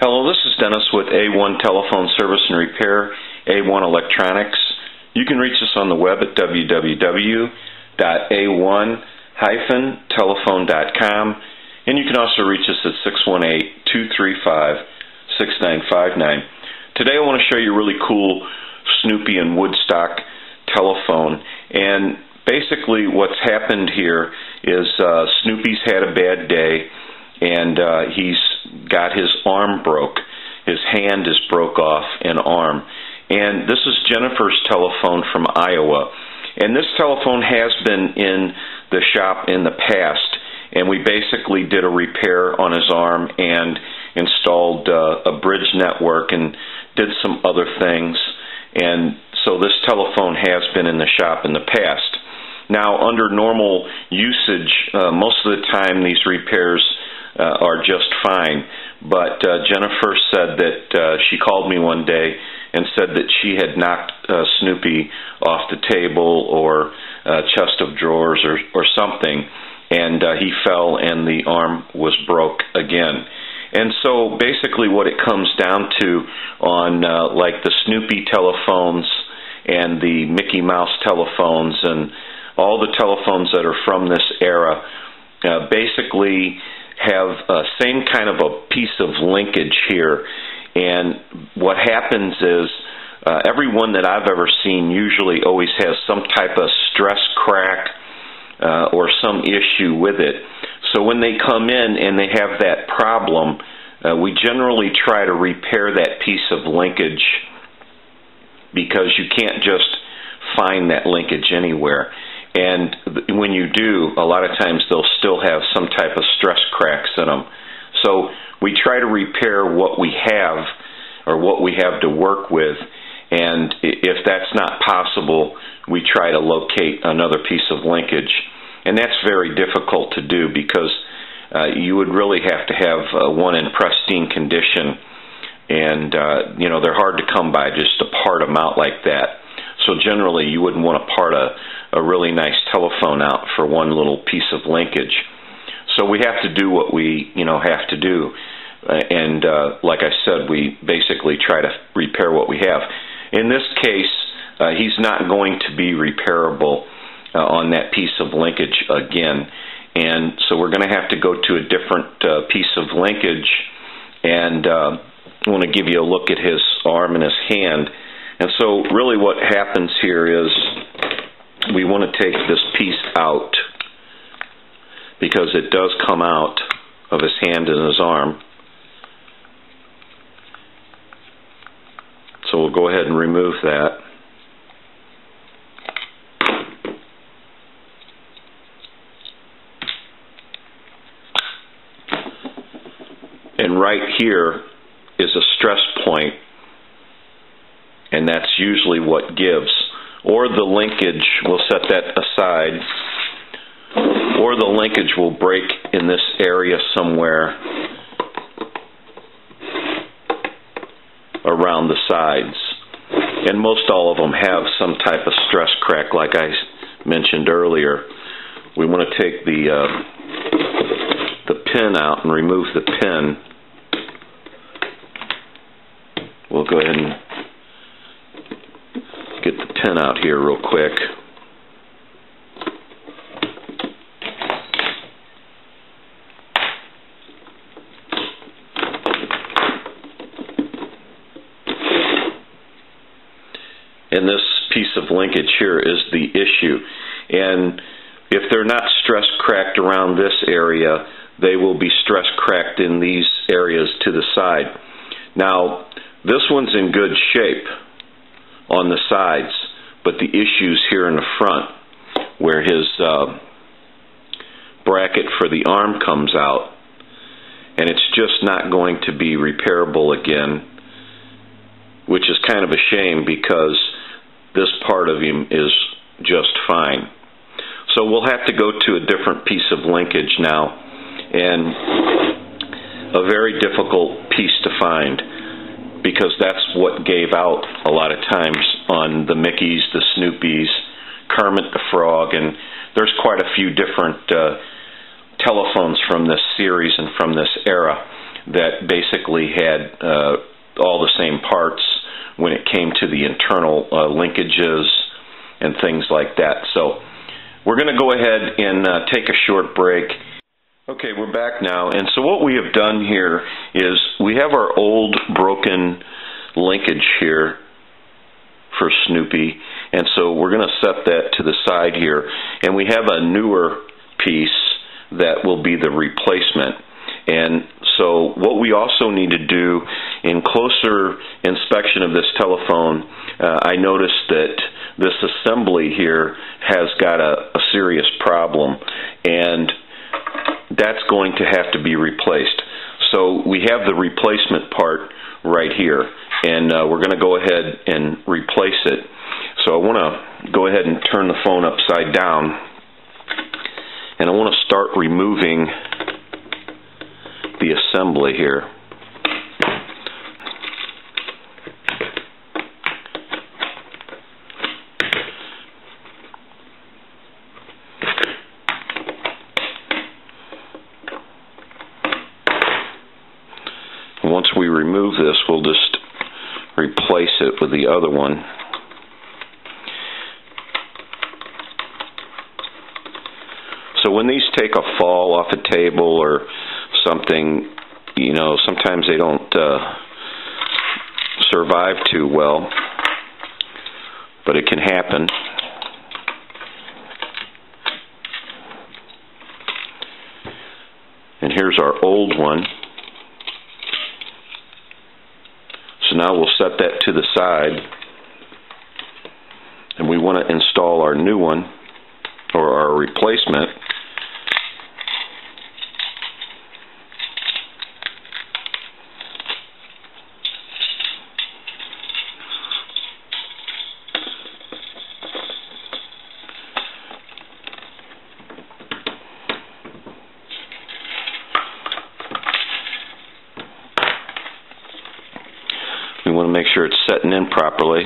Hello, this is Dennis with A1 Telephone Service and Repair, A1 Electronics. You can reach us on the web at www.a1-telephone.com, and you can also reach us at 618-235-6959. Today I want to show you a really cool Snoopy and Woodstock telephone, and basically what's happened here is Snoopy's had a bad day, and he's got his arm broke. His hand is broke off an arm. And this is Jennifer's telephone from Iowa. And this telephone has been in the shop in the past, and we basically did a repair on his arm and installed a bridge network and did some other things. And so this telephone has been in the shop in the past. Now, under normal usage, most of the time these repairs are just fine, but Jennifer said that she called me one day and said that she had knocked Snoopy off the table or chest of drawers or something, and he fell and the arm was broke again. And so basically what it comes down to on like the Snoopy telephones and the Mickey Mouse telephones and all the telephones that are from this era basically have same kind of a piece of linkage here. And what happens is every one that I've ever seen usually always has some type of stress crack or some issue with it. So when they come in and they have that problem, we generally try to repair that piece of linkage, because you can't just find that linkage anywhere. And when you do, a lot of times they'll still have some type of stress cracks in them. So we try to repair what we have or what we have to work with, and if that's not possible, we try to locate another piece of linkage. And that's very difficult to do, because you would really have to have one in pristine condition, and you know, they're hard to come by just to part them out like that. So generally you wouldn't want to part a really nice telephone out for one little piece of linkage. So we have to do what we have to do, and like I said, we basically try to repair what we have. In this case, he's not going to be repairable on that piece of linkage again, and so we're going to have to go to a different piece of linkage. And I want to give you a look at his arm and his hand. And so really what happens here is we want to take this piece out, because it does come out of his hand and his arm. So we'll go ahead and remove that. And right here is a stress point, and that's usually what gives. Or the linkage, we'll set that aside, or the linkage will break in this area somewhere around the sides. And most all of them have some type of stress crack, like I mentioned earlier. We want to take the pin out and remove the pin. We'll go ahead and get the pin out here real quick. And this piece of linkage here is the issue. And if they're not stress cracked around this area, they will be stress cracked in these areas to the side. Now, this one's in good shape on the sides, but the issue's here in the front, where his bracket for the arm comes out, and it's just not going to be repairable again, which is kind of a shame, because this part of him is just fine. So we'll have to go to a different piece of linkage now, and a very difficult piece to find, because that's what gave out a lot of times on the Mickeys, the Snoopies, Kermit the Frog, and there's quite a few different telephones from this series and from this era. that basically had all the same parts when it came to the internal linkages and things like that. So we're going to go ahead and take a short break. Okay, we're back now, and so what we have done here is we have our old broken linkage here for Snoopy, and so we're going to set that to the side here, and we have a newer piece that will be the replacement. And so what we also need to do in closer inspection of this telephone, I noticed that this assembly here has got a serious problem, and that's going to have to be replaced. So we have the replacement part right here, and we're going to go ahead and replace it. So I want to go ahead and turn the phone upside down, and I want to start removing the assembly here. Once we remove this, we'll just replace it with the other one. So when these take a fall off a table or something, you know, sometimes they don't survive too well, but it can happen. And here's our old one. So now we'll set that to the side, and we want to install our new one, or our replacement. We want to make sure it's setting in properly.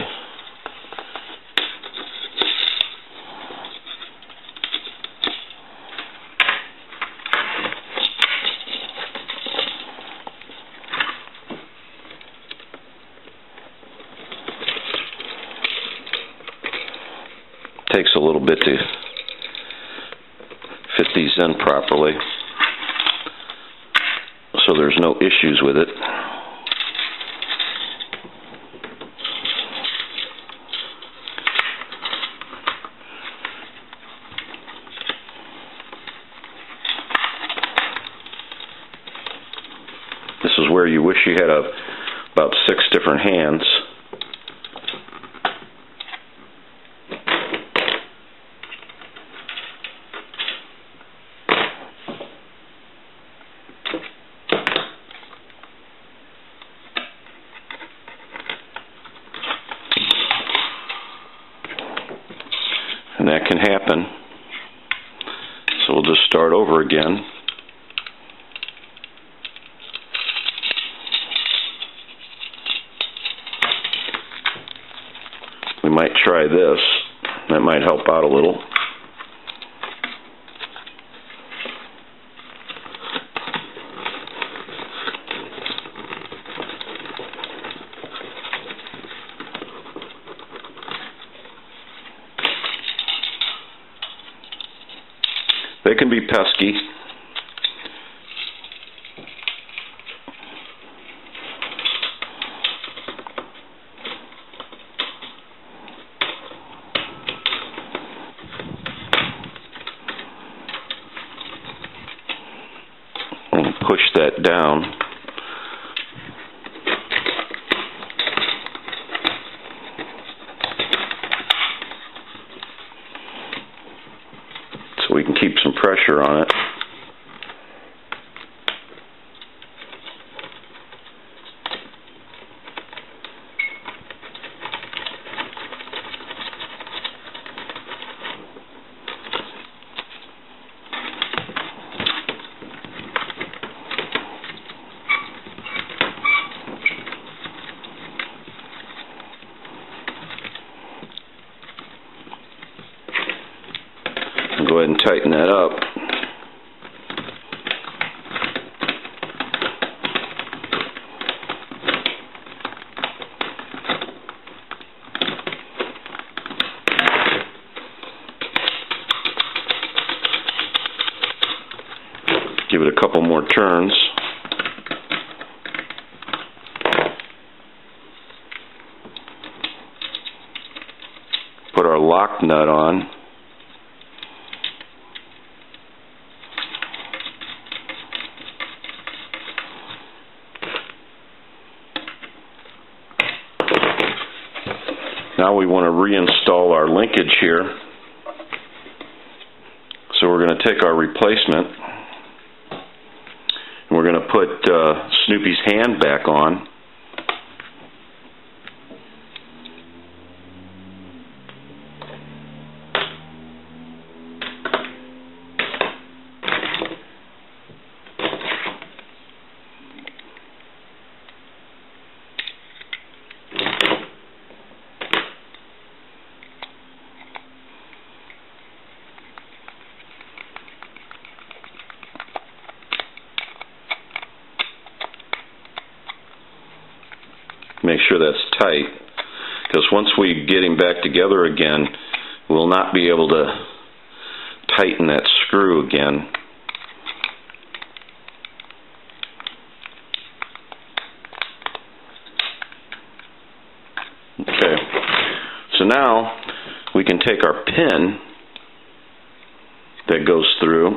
Takes a little bit to fit these in properly, so there's no issues with it. This is where you wish you had about 6 different hands. And that can happen. So we'll just start over again. We might try this. That might help out a little. They can be pesky. And push that down. So we can keep some pressure on it. Go ahead and tighten that up. Give it a couple more turns. Put our lock nut on. Now we want to reinstall our linkage here. So we're going to take our replacement and we're going to put Snoopy's hand back on. Make sure that's tight, because once we get him back together again, we'll not be able to tighten that screw again. Okay, so now we can take our pin that goes through,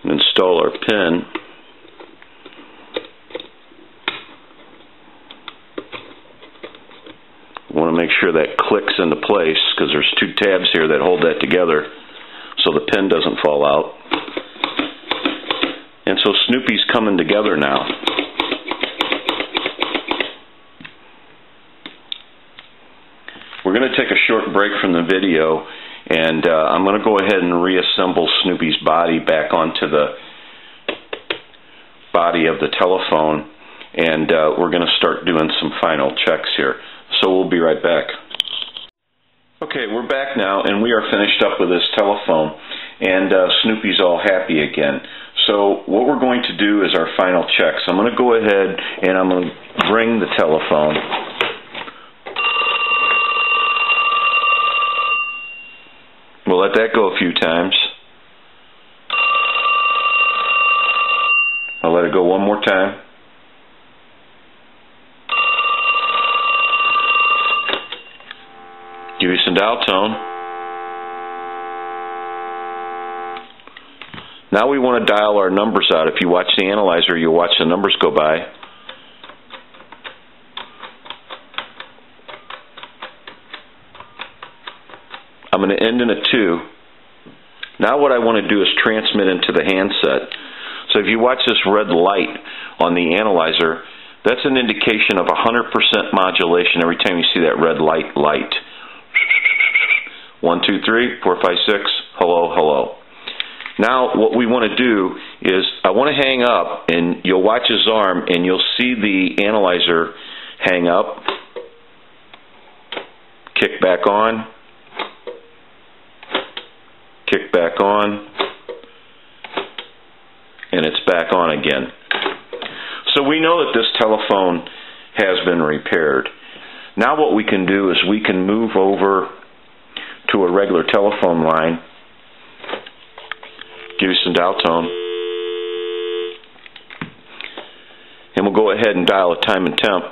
install our pin. We want to make sure that clicks into place, because there's two tabs here that hold that together so the pin doesn't fall out. And so Snoopy's coming together now. We're going to take a short break from the video, and I'm going to go ahead and reassemble Snoopy's body back onto the body of the telephone, and we're going to start doing some final checks here. So we'll be right back. Okay, we're back now, and we are finished up with this telephone, and Snoopy's all happy again. So what we're going to do is our final checks. I'm going to go ahead and I'm going to ring the telephone. We'll let that go a few times. I'll let it go one more time. Give you some dial tone. Now we want to dial our numbers out. If you watch the analyzer, you'll watch the numbers go by. I'm going to end in a 2. Now what I want to do is transmit into the handset. So if you watch this red light on the analyzer, that's an indication of 100% modulation every time you see that red light. 1, 2, 3, 4, 5, 6, hello, hello. Now what we want to do is I want to hang up, and you'll watch his arm and you'll see the analyzer hang up, kick back on, kick back on, and it's back on again. So we know that this telephone has been repaired. Now what we can do is we can move over to a regular telephone line. Give you some dial tone. And we'll go ahead and dial a time and temp.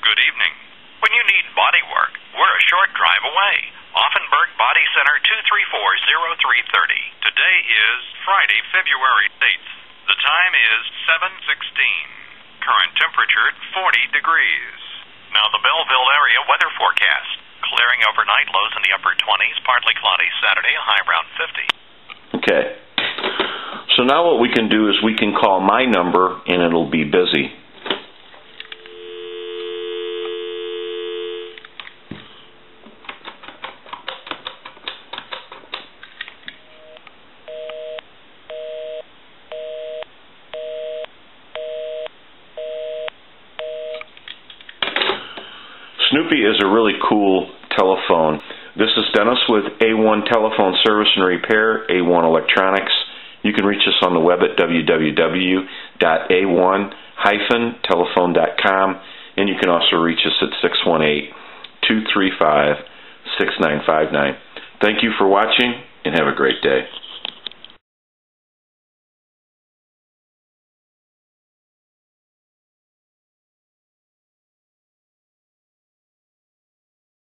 Good evening. When you need body work, we're a short drive away. Offenburg Body Center, 234-0330. Today is Friday, February 8th. The time is 7:16. Current temperature 40 degrees. Now the Belleville area weather forecast. Clearing overnight, lows in the upper 20s, partly cloudy Saturday, a high around 50. Okay. So now what we can do is we can call my number and it'll be busy. Snoopy is a really cool telephone. This is Dennis with A1 Telephone Service and Repair, A1 Electronics, You can reach us on the web at www.a1-telephone.com, and you can also reach us at 618-235-6959. Thank you for watching, and have a great day.